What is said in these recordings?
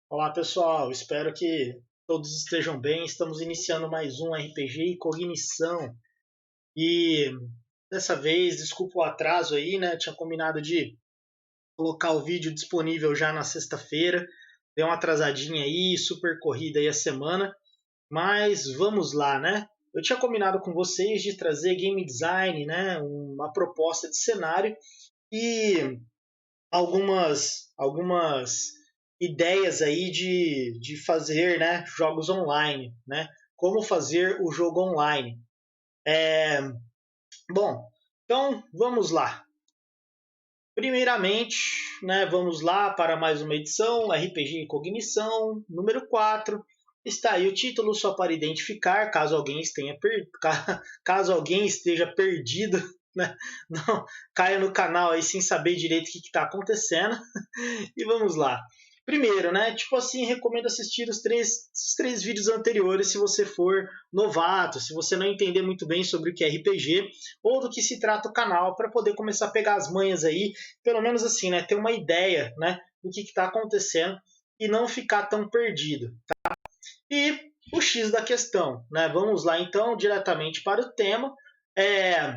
Olá pessoal, espero que todos estejam bem. Estamos iniciando mais um RPG e Cognição. E dessa vez, desculpa o atraso aí, né? Tinha combinado de colocar o vídeo disponível já na sexta-feira. Deu uma atrasadinha aí, super corrida aí a semana. Mas vamos lá, né? Eu tinha combinado com vocês de trazer game design, né? Uma proposta de cenário e algumas ideias aí de fazer, né, jogos online, né? Como fazer o jogo online. É, bom, então vamos lá. Primeiramente, né, vamos lá para mais uma edição, RPG em Cognição, número 4. Está aí o título só para identificar, caso alguém esteja perdido, né, não caia no canal aí sem saber direito o que está acontecendo. E vamos lá. Primeiro, né? Tipo assim, recomendo assistir os três vídeos anteriores se você for novato, se você não entender muito bem sobre o que é RPG ou do que se trata o canal, para poder começar a pegar as manhas aí, pelo menos assim, né? Ter uma ideia, né? Do que está acontecendo e não ficar tão perdido. E o X da questão, né? Vamos lá então diretamente para o tema. É,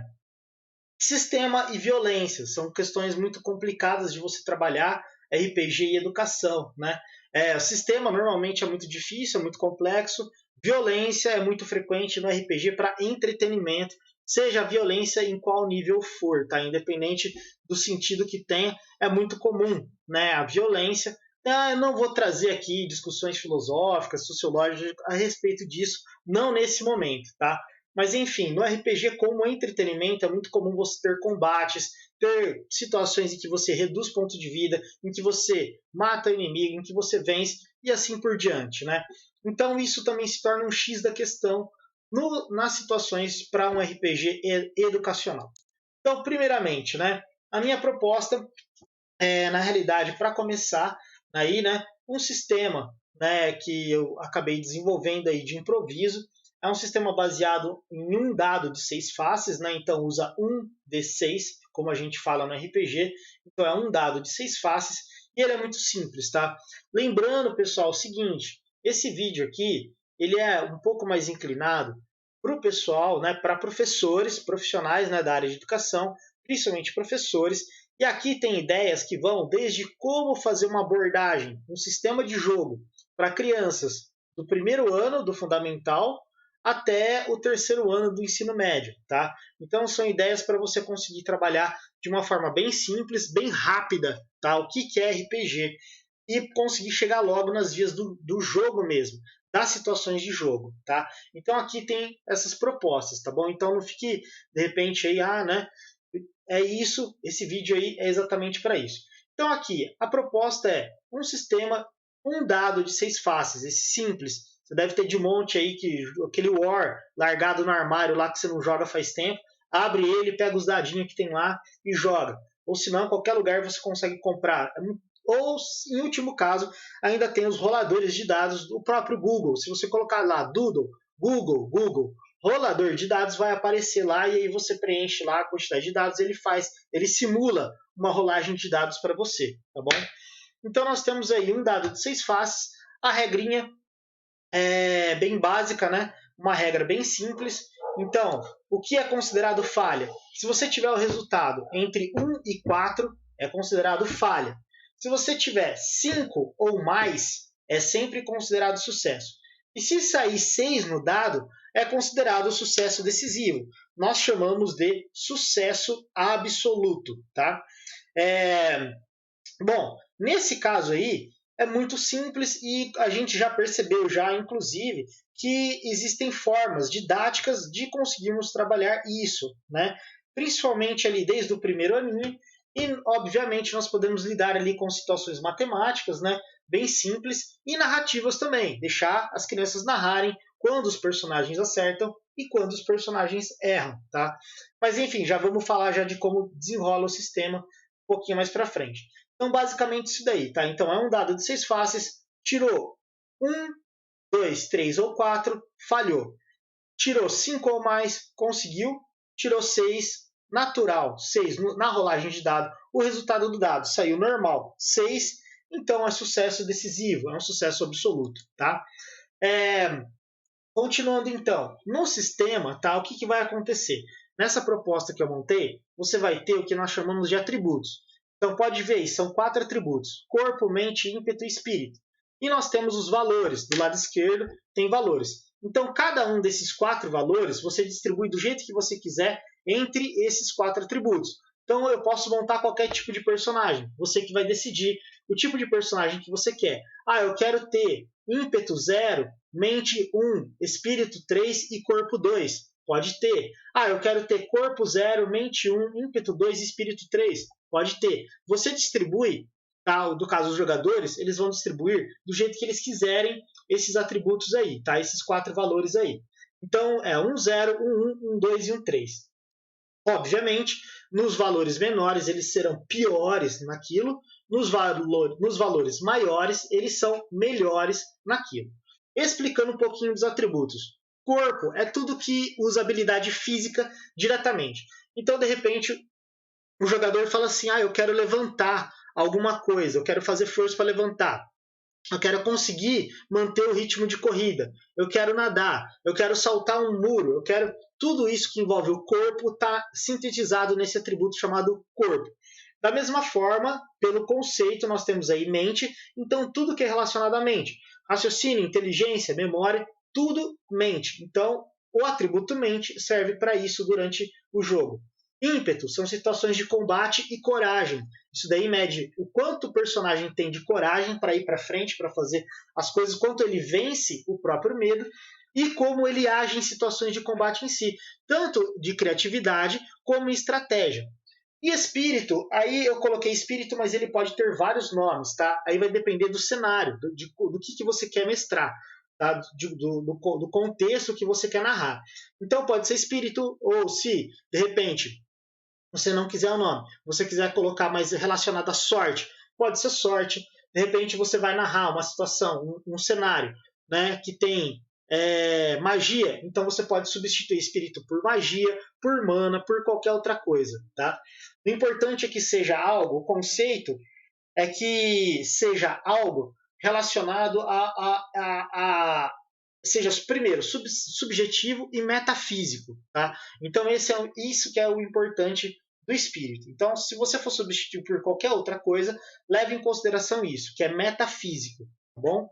Sistema e violência são questões muito complicadas de você trabalhar RPG e educação, né? O sistema normalmente é muito difícil, é muito complexo. Violência é muito frequente no RPG para entretenimento, seja a violência em qual nível for, tá? Independente do sentido que tenha, é muito comum, né? A violência. Eu não vou trazer aqui discussões filosóficas, sociológicas a respeito disso, não nesse momento, tá? Mas enfim, no RPG como entretenimento é muito comum você ter combates, ter situações em que você reduz ponto de vida, em que você mata o inimigo, em que você vence e assim por diante, né? Então isso também se torna um X da questão nas situações para um RPG educacional. Então, primeiramente, né, a minha proposta é, na realidade, para começar, aí, né, um sistema, né, que eu acabei desenvolvendo aí de improviso. É um sistema baseado em um dado de 6 faces, né? Então usa um D6, como a gente fala no RPG. Então é um dado de 6 faces e ele é muito simples, tá? Lembrando, pessoal, o seguinte: esse vídeo aqui ele é um pouco mais inclinado para o pessoal, né? Para professores, profissionais, né, da área de educação, principalmente professores. E aqui tem ideias que vão desde como fazer uma abordagem, um sistema de jogo para crianças do primeiro ano do fundamental até o terceiro ano do ensino médio, tá? Então são ideias para você conseguir trabalhar de uma forma bem simples, bem rápida, tá? O que é RPG e conseguir chegar logo nas vias do jogo mesmo, das situações de jogo, tá? Então aqui tem essas propostas, tá bom? Então não fique de repente aí, né? É isso, esse vídeo aí é exatamente para isso. Então aqui, a proposta é um sistema, um dado de 6 faces, esse simples. Você deve ter de monte aí, aquele War largado no armário lá que você não joga faz tempo. Abre ele, pega os dadinhos que tem lá e joga. Ou se não, em qualquer lugar você consegue comprar. Ou, em último caso, ainda tem os roladores de dados do próprio Google. Se você colocar lá Doodle, Google, rolador de dados vai aparecer lá e aí você preenche lá a quantidade de dados, ele simula uma rolagem de dados para você, tá bom? Então nós temos aí um dado de 6 faces, a regrinha é bem básica, né? Uma regra bem simples. Então, o que é considerado falha? Se você tiver o resultado entre 1 e 4, é considerado falha. Se você tiver 5 ou mais, é sempre considerado sucesso. E se sair 6 no dado, é considerado sucesso decisivo. Nós chamamos de sucesso absoluto, tá? É, Bom, nesse caso aí é muito simples e a gente já percebeu já, inclusive, que existem formas didáticas de conseguirmos trabalhar isso, né? Principalmente ali desde o primeiro aninho e, obviamente, nós podemos lidar ali com situações matemáticas, né? Bem simples e narrativas também, deixar as crianças narrarem quando os personagens acertam e quando os personagens erram, tá? Mas enfim, já vamos falar já de como desenrola o sistema um pouquinho mais para frente. Então, basicamente isso daí, tá? Então, é um dado de 6 faces, tirou 1, 2, 3 ou 4, falhou. Tirou 5 ou mais, conseguiu. Tirou 6, natural, 6 na rolagem de dado. O resultado do dado saiu normal, 6. então é sucesso decisivo, é um sucesso absoluto, tá? Continuando então, no sistema, tá, o que vai acontecer? Nessa proposta que eu montei, você vai ter o que nós chamamos de atributos. Então pode ver, são 4 atributos: corpo, mente, ímpeto e espírito. E nós temos os valores, do lado esquerdo tem valores. Então cada um desses 4 valores você distribui do jeito que você quiser entre esses 4 atributos. Então eu posso montar qualquer tipo de personagem, você que vai decidir o tipo de personagem que você quer. Eu quero ter ímpeto 0, mente 1, espírito 3 e corpo 2. Pode ter. Eu quero ter corpo 0, mente 1, ímpeto 2 e espírito 3. Pode ter. Você distribui, tá? No caso dos jogadores, eles vão distribuir do jeito que eles quiserem esses atributos aí, tá? Esses 4 valores aí. Então é 1, 0, 1, 1, 1, 2 e 1, 3. Obviamente, nos valores menores eles serão piores naquilo, nos valores maiores eles são melhores naquilo. Explicando um pouquinho dos atributos. Corpo é tudo que usa habilidade física diretamente. Então, de repente, o jogador fala assim: eu quero levantar alguma coisa, eu quero fazer força para levantar. Eu quero conseguir manter o ritmo de corrida. Eu quero nadar. Eu quero saltar um muro. Eu quero tudo isso que envolve o corpo está sintetizado nesse atributo chamado corpo. Da mesma forma, pelo conceito, nós temos aí mente. Então, tudo que é relacionado à mente, raciocínio, inteligência, memória, tudo mente. Então, o atributo mente serve para isso durante o jogo. Ímpeto são situações de combate e coragem. Isso daí mede o quanto o personagem tem de coragem para ir para frente, para fazer as coisas, quanto ele vence o próprio medo e como ele age em situações de combate em si, tanto de criatividade como estratégia. E espírito, aí eu coloquei espírito, mas ele pode ter vários nomes, tá? Aí vai depender do cenário, do que você quer mestrar. Tá? Do contexto que você quer narrar. Então pode ser espírito, ou se de repente você não quiser o nome, você quiser colocar mais relacionado à sorte, pode ser sorte. De repente você vai narrar uma situação, um cenário, né, que tem magia, então você pode substituir espírito por magia, por mana, por qualquer outra coisa. Tá? O importante é que seja algo, o conceito é que seja algo relacionado a seja primeiro subjetivo e metafísico, tá? Então isso que é o importante do espírito. Então, se você for substituir por qualquer outra coisa, leve em consideração isso, que é metafísico, tá bom?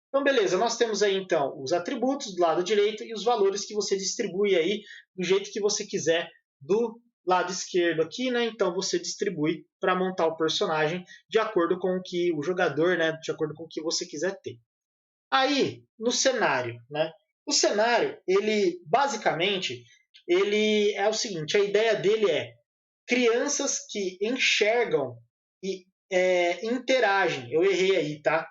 Então, beleza, nós temos aí então os atributos do lado direito e os valores que você distribui aí do jeito que você quiser do lado esquerdo aqui, né? Então você distribui para montar o personagem de acordo com o que o jogador, né? De acordo com o que você quiser ter. Aí, no cenário, né? O cenário, ele basicamente, ele é o seguinte: a ideia dele é crianças que enxergam e interagem. Eu errei aí, tá?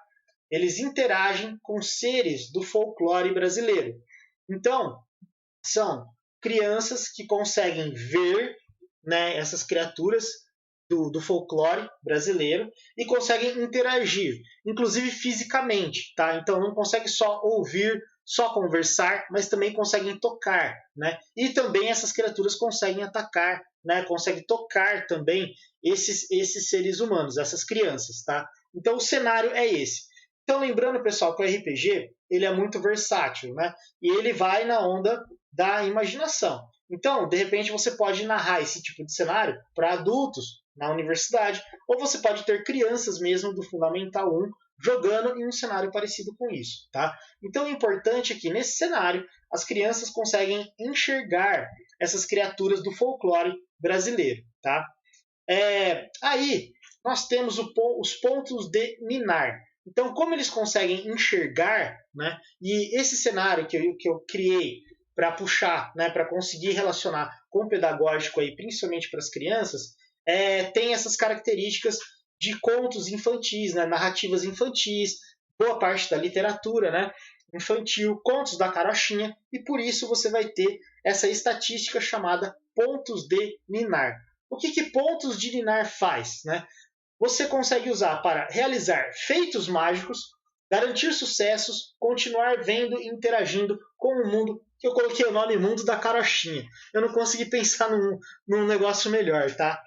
Eles interagem com seres do folclore brasileiro. Então, são crianças que conseguem ver, né, essas criaturas do folclore brasileiro e conseguem interagir, inclusive fisicamente, tá? Então não consegue só ouvir, só conversar, mas também conseguem tocar, né? E também essas criaturas conseguem atacar, né? Conseguem tocar também esses seres humanos, essas crianças, tá? Então o cenário é esse. Então lembrando, pessoal, que o RPG ele é muito versátil, né? E ele vai na onda da imaginação. Então, de repente, você pode narrar esse tipo de cenário para adultos na universidade, ou você pode ter crianças mesmo do Fundamental 1 jogando em um cenário parecido com isso. Tá? Então, o importante é que nesse cenário as crianças conseguem enxergar essas criaturas do folclore brasileiro. Tá? Aí, nós temos os pontos de Minar. Então, como eles conseguem enxergar, né, e esse cenário que eu criei para puxar, né, para conseguir relacionar com o pedagógico, aí, principalmente para as crianças, tem essas características de contos infantis, né, narrativas infantis, boa parte da literatura, né, infantil, contos da carochinha, e por isso você vai ter essa estatística chamada pontos de Ninar. O que pontos de Ninar faz? Né? Você consegue usar para realizar feitos mágicos, garantir sucessos, continuar vendo e interagindo com o mundo, que eu coloquei o nome Mundo da Carochinha. Eu não consegui pensar num negócio melhor, tá?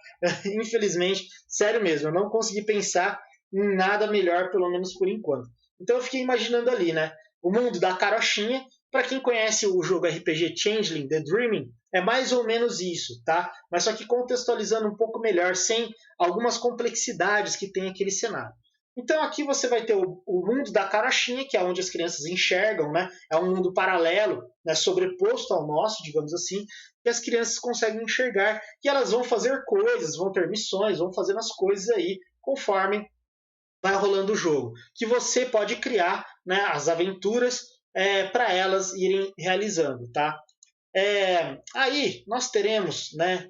Infelizmente, sério mesmo, eu não consegui pensar nada melhor, pelo menos por enquanto. Então eu fiquei imaginando ali, né? O mundo da carochinha. Para quem conhece o jogo RPG Changeling, The Dreaming, é mais ou menos isso, tá? Mas só que contextualizando um pouco melhor, sem algumas complexidades que tem aquele cenário. Então aqui você vai ter o mundo da carochinha, que é onde as crianças enxergam, né? É um mundo paralelo, né? Sobreposto ao nosso, digamos assim, que as crianças conseguem enxergar e elas vão fazer coisas, vão ter missões, vão fazendo as coisas aí conforme vai rolando o jogo. Que você pode criar, né, as aventuras para elas irem realizando, tá? Aí nós teremos, né,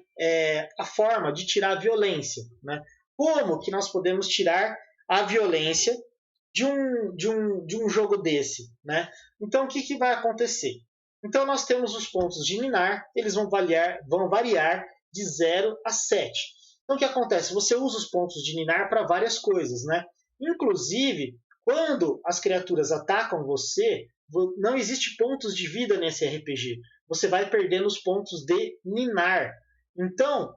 a forma de tirar a violência, né? Como que nós podemos tirar a violência de um jogo desse, né? Então o que vai acontecer? Então nós temos os pontos de Ninar, eles vão variar de 0 a 7. Então o que acontece? Você usa os pontos de Ninar para várias coisas, né? Inclusive, quando as criaturas atacam você, não existe pontos de vida nesse RPG. Você vai perdendo os pontos de Ninar. Então,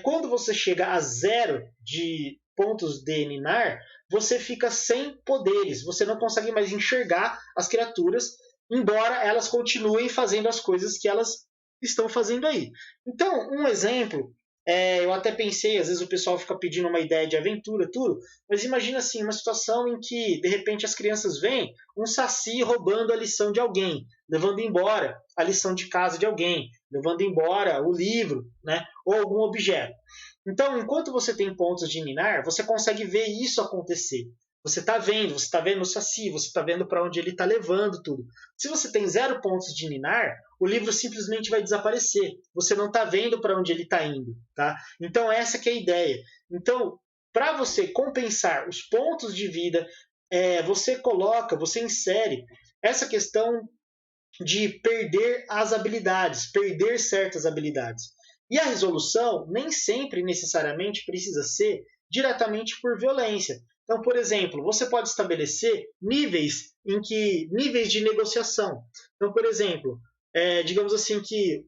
quando você chega a 0 de pontos de Ninar, você fica sem poderes. Você não consegue mais enxergar as criaturas, embora elas continuem fazendo as coisas que elas estão fazendo aí. Então, um exemplo, eu até pensei, às vezes o pessoal fica pedindo uma ideia de aventura, tudo, mas imagina assim, uma situação em que, de repente, as crianças veem um saci roubando a lição de alguém, levando embora a lição de casa de alguém, levando embora o livro, né, ou algum objeto. Então, enquanto você tem pontos de Ninar, você consegue ver isso acontecer. Você está vendo o saci, você está vendo para onde ele está levando tudo. Se você tem 0 pontos de Ninar, o livro simplesmente vai desaparecer. Você não está vendo para onde ele está indo. Tá? Então, essa que é a ideia. Então, para você compensar os pontos de vida, você insere essa questão de perder as habilidades, perder certas habilidades. E a resolução nem sempre necessariamente precisa ser diretamente por violência. Então, por exemplo, você pode estabelecer níveis de negociação. Então, por exemplo, digamos assim que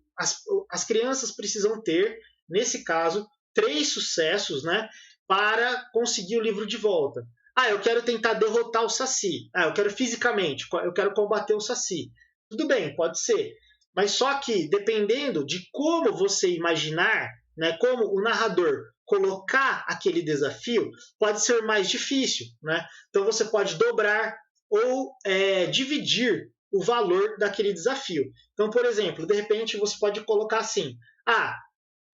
as crianças precisam ter, nesse caso, 3 sucessos, né, para conseguir o livro de volta. Eu quero tentar derrotar o Saci. Eu quero fisicamente, eu quero combater o Saci. Tudo bem, pode ser. Mas só que, dependendo de como você imaginar, né, como o narrador colocar aquele desafio, pode ser mais difícil. Né? Então você pode dobrar ou dividir o valor daquele desafio. Então, por exemplo, de repente você pode colocar assim: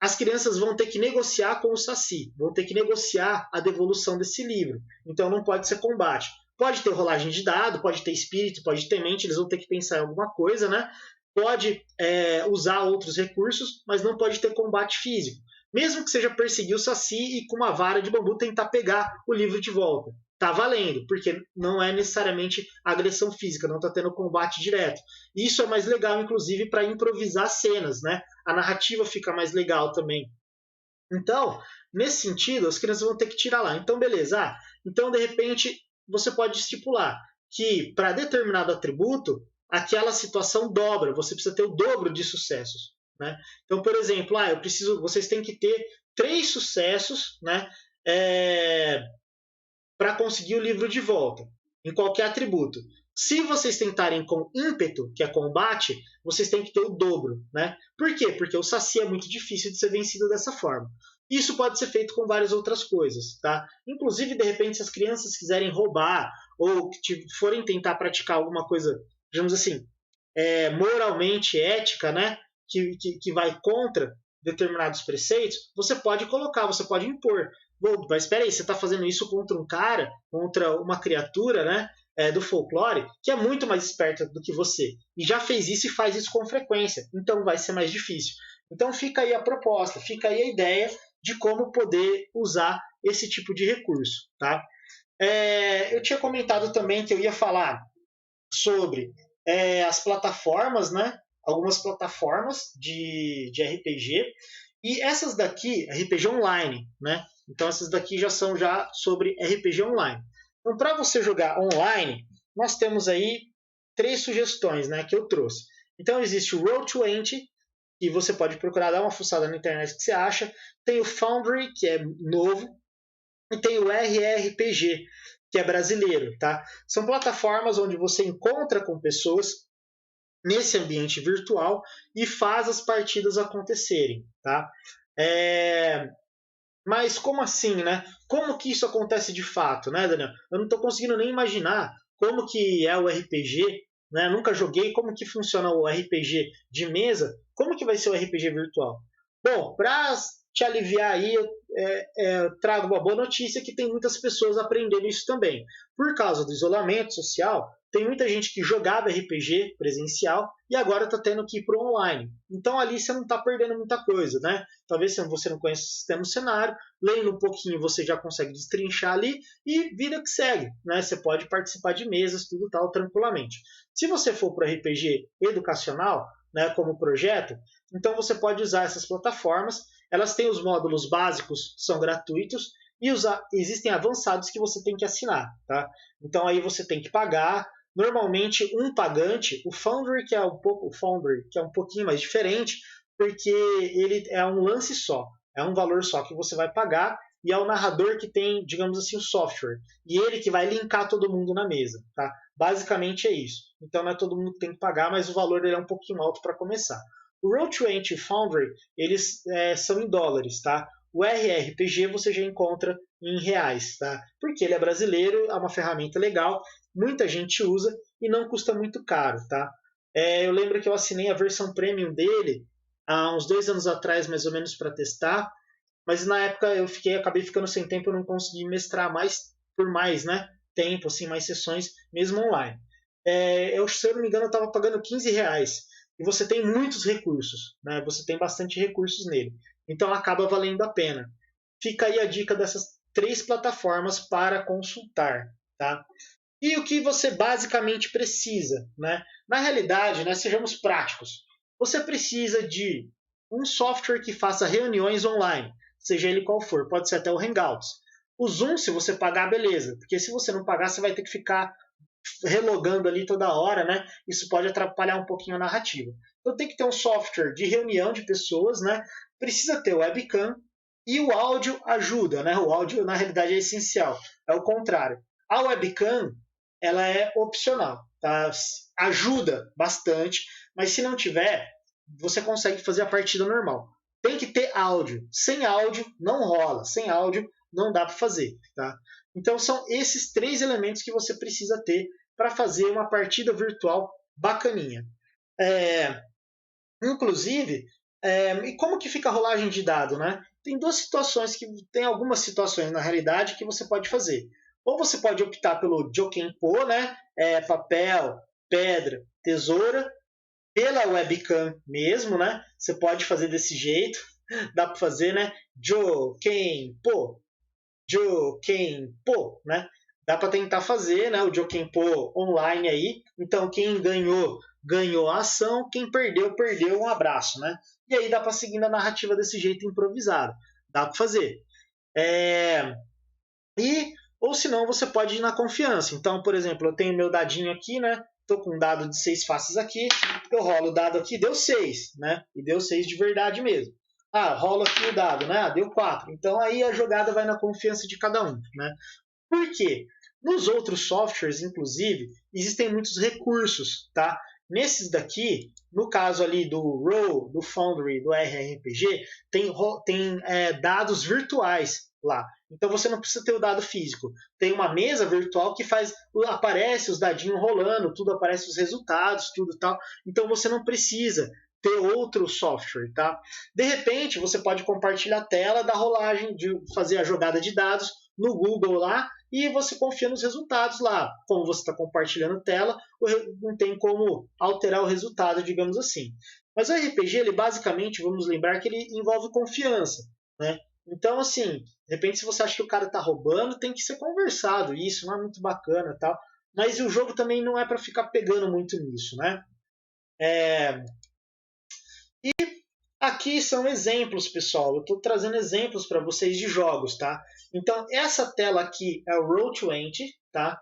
as crianças vão ter que negociar com o Saci, vão ter que negociar a devolução desse livro. Então não pode ser combate. Pode ter rolagem de dado, pode ter espírito, pode ter mente, eles vão ter que pensar em alguma coisa, né? Pode usar outros recursos, mas não pode ter combate físico. Mesmo que seja perseguir o Saci e com uma vara de bambu tentar pegar o livro de volta. Tá valendo, porque não é necessariamente agressão física, não está tendo combate direto. Isso é mais legal, inclusive, para improvisar cenas, né? A narrativa fica mais legal também. Então, nesse sentido, as crianças vão ter que tirar lá. Então, beleza. Então, de repente, você pode estipular que para determinado atributo, aquela situação dobra. Você precisa ter o dobro de sucessos. Né? Então, por exemplo, vocês têm que ter 3 sucessos, né? Para conseguir o livro de volta, em qualquer atributo. Se vocês tentarem com ímpeto, que é combate, vocês têm que ter o dobro. Né? Por quê? Porque o Saci é muito difícil de ser vencido dessa forma. Isso pode ser feito com várias outras coisas. Tá? Inclusive, de repente, se as crianças quiserem roubar ou forem tentar praticar alguma coisa, digamos assim, moralmente ética, né? que vai contra determinados preceitos, você pode colocar, você pode impor. Mas espera aí, você está fazendo isso contra um cara, contra uma criatura, né, do folclore, que é muito mais esperta do que você. E já fez isso e faz isso com frequência. Então vai ser mais difícil. Então fica aí a proposta, fica aí a ideia de como poder usar esse tipo de recurso. Tá? Eu tinha comentado também que eu ia falar sobre as plataformas, né? Algumas plataformas de RPG. E essas daqui, RPG online, né? Então essas daqui já são sobre RPG online. Então, para você jogar online, nós temos aí 3 sugestões, né, que eu trouxe. Então existe o Roll20, que você pode procurar, dar uma fuçada na internet que você acha. Tem o Foundry, que é novo. e tem o RRPG, que é brasileiro, tá? São plataformas onde você encontra com pessoas nesse ambiente virtual e faz as partidas acontecerem, tá? Mas como assim, né? Como que isso acontece de fato, né, Daniel? Eu não estou conseguindo nem imaginar como que é o RPG, né? Nunca joguei, como que funciona o RPG de mesa, como que vai ser o RPG virtual? Bom, para te aliviar aí, eu trago uma boa notícia que tem muitas pessoas aprendendo isso também. Por causa do isolamento social, tem muita gente que jogava RPG presencial e agora está tendo que ir para o online. Então ali você não está perdendo muita coisa, né? Talvez se você não conhece o sistema, o cenário, lendo um pouquinho você já consegue destrinchar ali e vida que segue, né? Você pode participar de mesas, tudo tal, tranquilamente. Se você for para o RPG educacional, né, como projeto, então você pode usar essas plataformas. Elas têm os módulos básicos, são gratuitos, e existem avançados que você tem que assinar, tá? Então aí você tem que pagar. Normalmente um pagante, o Foundry que é um pouquinho mais diferente, porque ele é um lance só, é um valor só que você vai pagar e é o narrador que tem, digamos assim, o software e ele que vai linkar todo mundo na mesa, tá? Basicamente é isso. Então não é todo mundo que tem que pagar, mas o valor dele é um pouquinho alto para começar. O Roll20 e o Foundry, eles são em dólares, tá? O RRPG você já encontra em reais, tá? Porque ele é brasileiro, é uma ferramenta legal, muita gente usa e não custa muito caro, tá? Eu lembro que eu assinei a versão premium dele há uns 2 anos atrás, mais ou menos, para testar, mas na época eu acabei ficando sem tempo, eu não consegui mestrar por mais, né, tempo, assim, mais sessões, mesmo online. Se eu não me engano, eu estava pagando R$ 15 e você tem muitos recursos, né? Você tem bastante recursos nele, então acaba valendo a pena. Fica aí a dica dessas 3 plataformas para consultar, tá? E o que você basicamente precisa, né? Na realidade, né, sejamos práticos. Você precisa de um software que faça reuniões online, seja ele qual for, pode ser até o Hangouts. O Zoom, se você pagar, beleza, porque se você não pagar, você vai ter que ficar relogando ali toda hora, né? Isso pode atrapalhar um pouquinho a narrativa. Então tem que ter um software de reunião de pessoas, né? Precisa ter webcam e o áudio ajuda, né? O áudio na realidade é essencial. É o contrário. A webcam ela é opcional, tá? Ajuda bastante, mas se não tiver, você consegue fazer a partida normal. Tem que ter áudio. Sem áudio não rola. Sem áudio não dá para fazer, tá? Então são esses 3 elementos que você precisa ter para fazer uma partida virtual bacaninha. Inclusive, e como que fica a rolagem de dado, né? Tem algumas situações na realidade que você pode fazer. Ou você pode optar pelo Jokenpo, né? Papel, pedra, tesoura, pela webcam mesmo, né? Você pode fazer desse jeito, dá para fazer, né? Jokenpo, Jokenpo, né? Dá para tentar fazer, né? O Jokenpo online aí. Então quem ganhou a ação, quem perdeu um abraço, né? E aí dá para seguir a narrativa desse jeito improvisado. Dá para fazer. Ou senão você pode ir na confiança. Então, por exemplo, eu tenho meu dadinho aqui, né? Estou com um dado de 6 faces aqui. Eu rolo o dado aqui, deu 6, né? E deu 6 de verdade mesmo. Rolo aqui o dado, né? Deu 4. Então aí a jogada vai na confiança de cada um, né? Por quê? Nos outros softwares, inclusive, existem muitos recursos, tá? Nesses daqui, no caso ali do Roll, do Foundry, do RRPG, tem dados virtuais lá. Então você não precisa ter o dado físico. Tem uma mesa virtual que aparece os dadinhos rolando, tudo aparece os resultados, tudo tal. Então você não precisa ter outro software, tá? De repente, você pode compartilhar a tela da rolagem, de fazer a jogada de dados no Google lá, e você confia nos resultados lá. Como você está compartilhando tela, não tem como alterar o resultado, digamos assim. Mas o RPG, ele basicamente, vamos lembrar que ele envolve confiança, né? Então, assim, de repente, se você acha que o cara está roubando, tem que ser conversado. Isso não é muito bacana, tal. Mas o jogo também não é para ficar pegando muito nisso, né? E aqui são exemplos, pessoal. Eu estou trazendo exemplos para vocês de jogos, tá? Então, essa tela aqui é o Roll20, tá?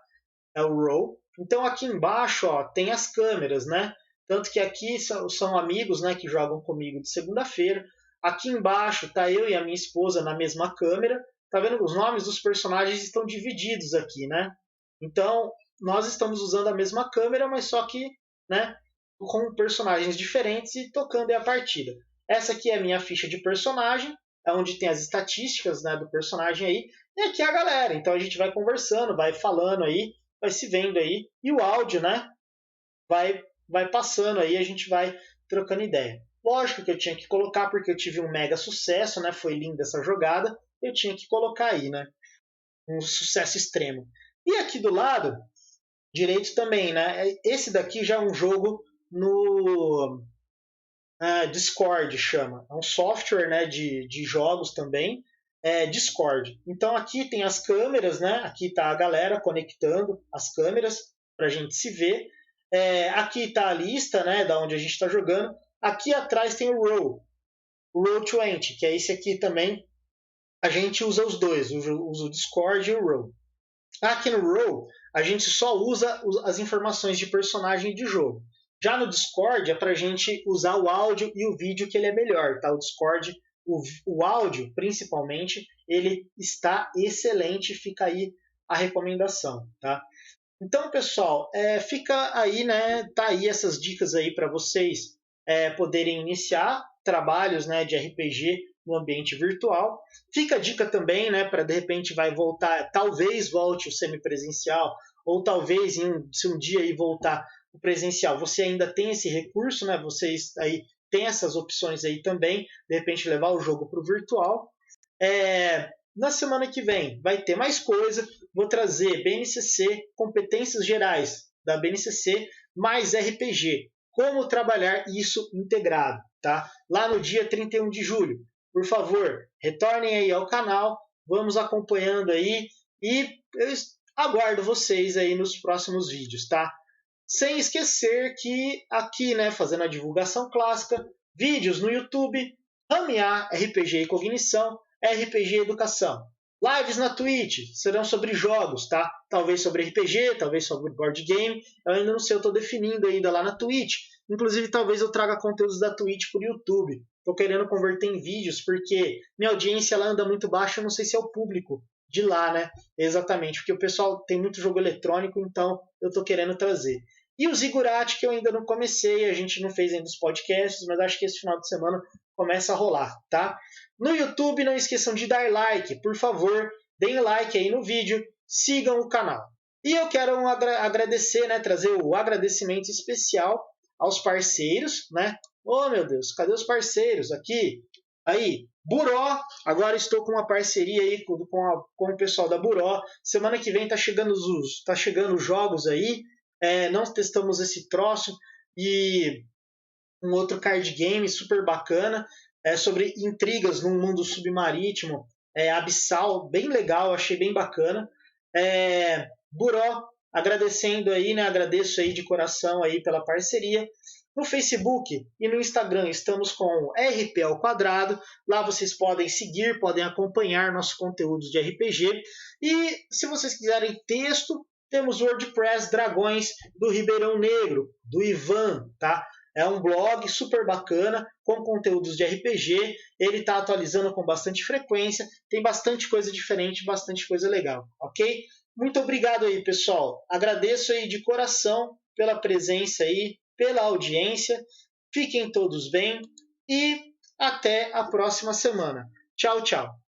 É o Roll. Então, aqui embaixo, ó, tem as câmeras, né? Tanto que aqui são amigos, né, que jogam comigo de segunda-feira. Aqui embaixo tá eu e a minha esposa na mesma câmera. tá vendo? Os nomes dos personagens estão divididos aqui, né? Então, nós estamos usando a mesma câmera, mas só que, né, com personagens diferentes e tocando a partida. Essa aqui é a minha ficha de personagem, é onde tem as estatísticas, né, do personagem aí, e aqui é a galera. Então a gente vai conversando, vai falando aí, vai se vendo aí, e o áudio, né, vai passando aí, a gente vai trocando ideia. Lógico que eu tinha que colocar, porque eu tive um mega sucesso, né, foi linda essa jogada, eu tinha que colocar aí, né, um sucesso extremo. E aqui do lado direito também, né, esse daqui já é um jogo no Discord, chama. É um software, né, de jogos também, Discord. Então aqui tem as câmeras, né? Aqui está a galera conectando as câmeras para a gente se ver. Aqui está a lista, né, da onde a gente está jogando. Aqui atrás tem o Roll20, que é esse aqui também. A gente usa os dois, usa o Discord e o Roll. Aqui no Roll, a gente só usa as informações de personagem de jogo. Já no Discord é para a gente usar o áudio e o vídeo, que ele é melhor, tá? O Discord, o áudio, principalmente, ele está excelente, fica aí a recomendação, tá? Então, pessoal, fica aí, né? Tá aí essas dicas aí para vocês poderem iniciar trabalhos, né, de RPG no ambiente virtual. Fica a dica também, né, para de repente vai voltar, talvez volte o semipresencial, ou talvez se um dia aí voltar o presencial, você ainda tem esse recurso, né? Vocês aí têm essas opções aí também, de repente levar o jogo para o virtual. Na semana que vem vai ter mais coisa, vou trazer BNCC, competências gerais da BNCC, mais RPG, como trabalhar isso integrado, tá? Lá no dia 31 de julho. Por favor, retornem aí ao canal, vamos acompanhando aí e eu aguardo vocês aí nos próximos vídeos, tá? Sem esquecer que aqui, né, fazendo a divulgação clássica, vídeos no YouTube, Ramear RPG e Cognição, RPG Educação. Lives na Twitch serão sobre jogos, tá? Talvez sobre RPG, talvez sobre board game. Eu ainda não sei, eu estou definindo ainda lá na Twitch. Inclusive, talvez eu traga conteúdos da Twitch por YouTube. Estou querendo converter em vídeos, porque minha audiência ela anda muito baixa, eu não sei se é o público de lá, né? Exatamente, porque o pessoal tem muito jogo eletrônico, então eu estou querendo trazer. E o Ziggurat, que eu ainda não comecei, a gente não fez ainda os podcasts, mas acho que esse final de semana começa a rolar, tá? No YouTube, não esqueçam de dar like, por favor, deem like aí no vídeo, sigam o canal. E eu quero agradecer, né, trazer o agradecimento especial aos parceiros, né? Oh, meu Deus, cadê os parceiros? Aqui, aí, Buró, agora estou com uma parceria aí com o pessoal da Buró. Semana que vem tá chegando os jogos aí. Nós testamos esse troço e um outro card game super bacana sobre intrigas num mundo submarítimo, abissal, bem legal, achei bem bacana. Buró, agradecendo aí, né? Agradeço aí de coração aí pela parceria. No Facebook e no Instagram estamos com RP ao Quadrado. Lá vocês podem seguir, podem acompanhar nossos conteúdos de RPG. E se vocês quiserem texto, temos o WordPress Dragões do Ribeirão Negro, do Ivan, tá? É um blog super bacana, com conteúdos de RPG. Ele está atualizando com bastante frequência. Tem bastante coisa diferente, bastante coisa legal, ok? Muito obrigado aí, pessoal. Agradeço aí de coração pela presença aí, pela audiência. Fiquem todos bem e até a próxima semana. Tchau, tchau.